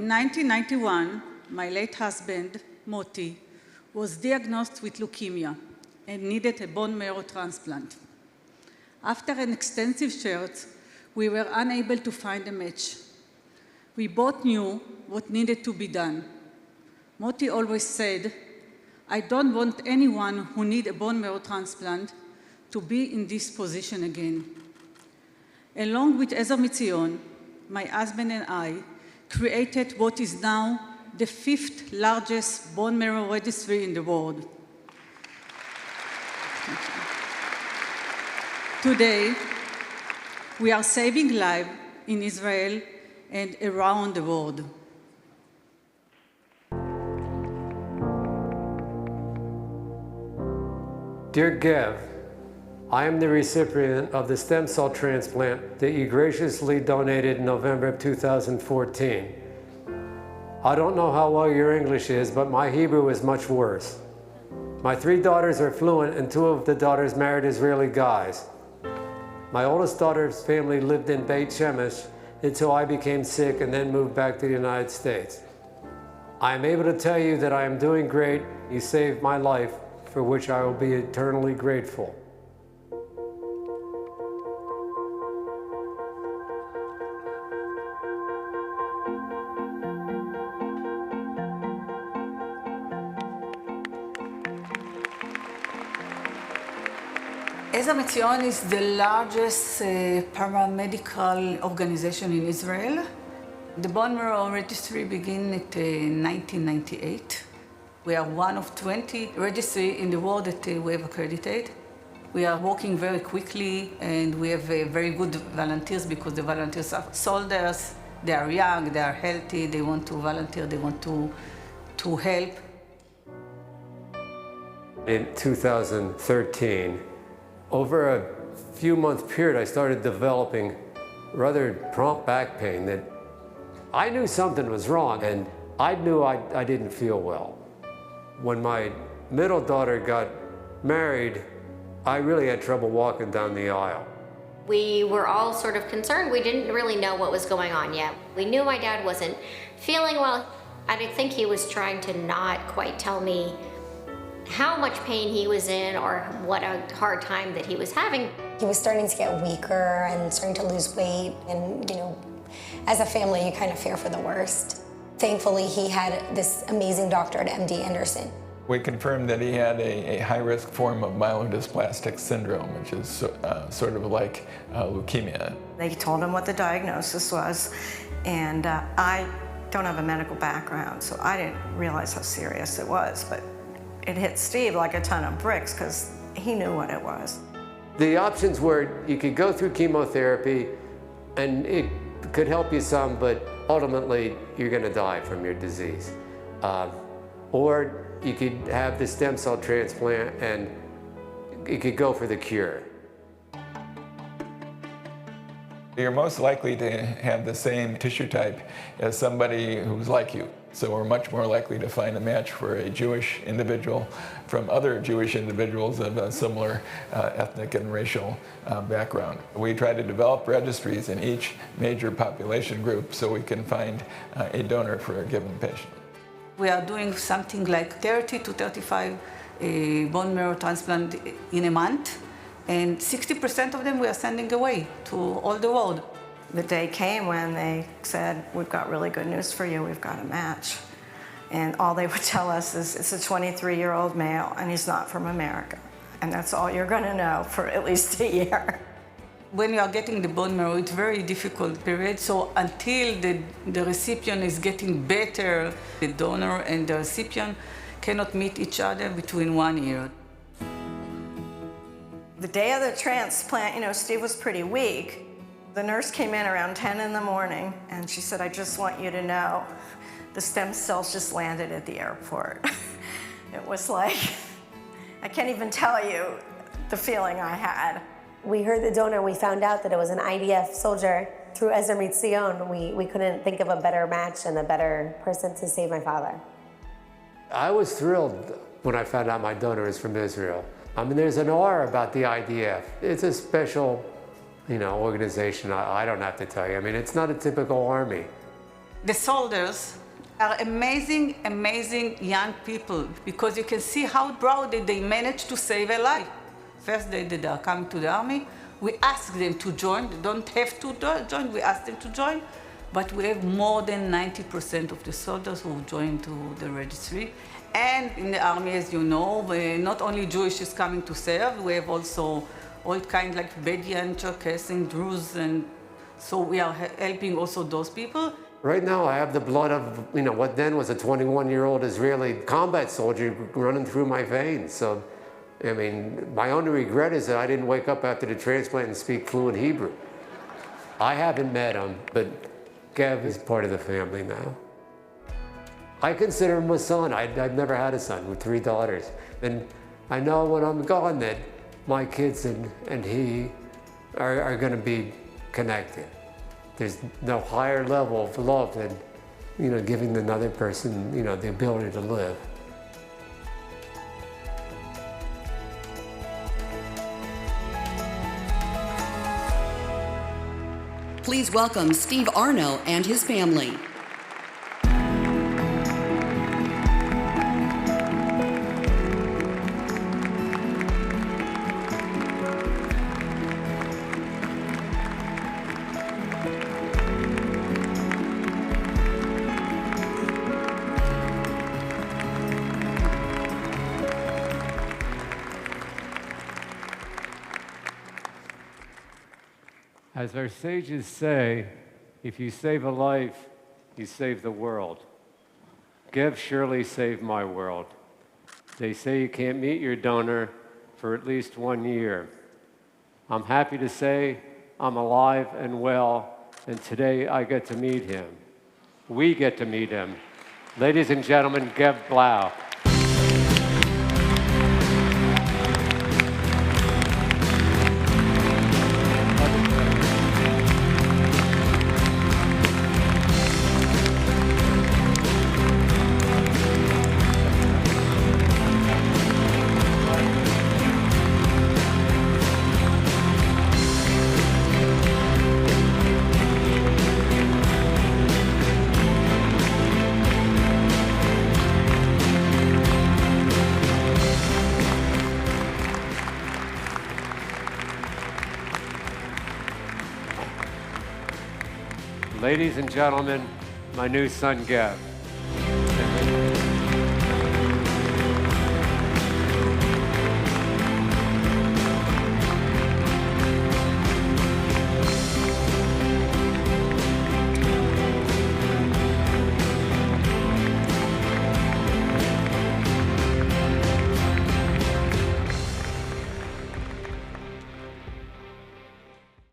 In 1991, my late husband, Moti, was diagnosed with leukemia and needed a bone marrow transplant. After an extensive search, we were unable to find a match. We both knew what needed to be done. Moti always said, "I don't want anyone who needs a bone marrow transplant to be in this position again." Along with Ezer Mizion, my husband and I created what is now the 5th largest bone marrow registry in the world. Today, we are saving lives in Israel and around the world. Dear Gev, I am the recipient of the stem cell transplant that you graciously donated in November of 2014. I don't know how well your English is, but my Hebrew is much worse. My 3 daughters are fluent, and 2 of the daughters married Israeli guys. My oldest daughter's family lived in Beit Shemesh until I became sick and then moved back to the United States. I am able to tell you that I am doing great. You saved my life, for which I will be eternally grateful. Ezer Mizion is the largest paramedical organization in Israel. The bone marrow registry began in 1998. We are one of 20 registries in the world that we have accredited. We are working very quickly, and we have very good volunteers because the volunteers are soldiers. They are young, they are healthy, they want to volunteer, they want to help. In 2013, over a few month period, I started developing rather prompt back pain that I knew something was wrong, and I knew I didn't feel well. When my middle daughter got married, I really had trouble walking down the aisle. We were all sort of concerned. We didn't really know what was going on yet. We knew my dad wasn't feeling well. I think he was trying to not quite tell me how much pain he was in or what a hard time that he was having. He was starting to get weaker and starting to lose weight, and as a family, you kind of fear for the worst. Thankfully, he had this amazing doctor at MD Anderson. We confirmed that he had a high-risk form of myelodysplastic syndrome, which is sort of like leukemia. They told him what the diagnosis was, and I don't have a medical background, so I didn't realize how serious it was, but it hit Steve like a ton of bricks because he knew what it was. The options were you could go through chemotherapy and it could help you some, but ultimately you're going to die from your disease. Or you could have the stem cell transplant and you could go for the cure. You're most likely to have the same tissue type as somebody who's like you. So we're much more likely to find a match for a Jewish individual from other Jewish individuals of a similar ethnic and racial background. We try to develop registries in each major population group so we can find a donor for a given patient. We are doing something like 30 to 35 bone marrow transplant in a month, and 60% of them we are sending away to all the world. The day came when they said, "We've got really good news for you, we've got a match." And all they would tell us is it's a 23-year-old male and he's not from America. And that's all you're gonna know for at least a year. When you are getting the bone marrow, it's a very difficult period. So until the recipient is getting better, the donor and the recipient cannot meet each other between 1 year. The day of the transplant, Steve was pretty weak. The nurse came in around 10 in the morning and she said, "I just want you to know, the stem cells just landed at the airport." It was like, I can't even tell you the feeling I had. We heard the donor, we found out that it was an IDF soldier through Ezer Mizion. We couldn't think of a better match and a better person to save my father. I was thrilled when I found out my donor is from Israel. I mean, there's an aura about the IDF. It's a special organization, I don't have to tell you. I mean, it's not a typical army. The soldiers are amazing, amazing young people because you can see how proud that they managed to save a life. First day that they are coming to the army, we ask them to join. They don't have to join, we ask them to join. But we have more than 90% of the soldiers who join to the registry. And in the army, as you know, not only Jewish is coming to serve, we have also all kinds like Bedouin, Cherkessim, Druze, and so we are helping also those people. Right now, I have the blood of, what then was a 21-year-old Israeli combat soldier running through my veins. So, I mean, my only regret is that I didn't wake up after the transplant and speak fluent Hebrew. I haven't met him, but Gav is part of the family now. I consider him a son. I've never had a son with 3 daughters. And I know when I'm gone that my kids and he are going to be connected. There's no higher level of love than, giving another person, the ability to live. Please welcome Steve Arnow and his family. As our sages say, if you save a life, you save the world. Gev surely saved my world. They say you can't meet your donor for at least 1 year. I'm happy to say I'm alive and well, and today I get to meet him. We get to meet him. Ladies and gentlemen, Gev Blau. Ladies and gentlemen, my new son, Gev.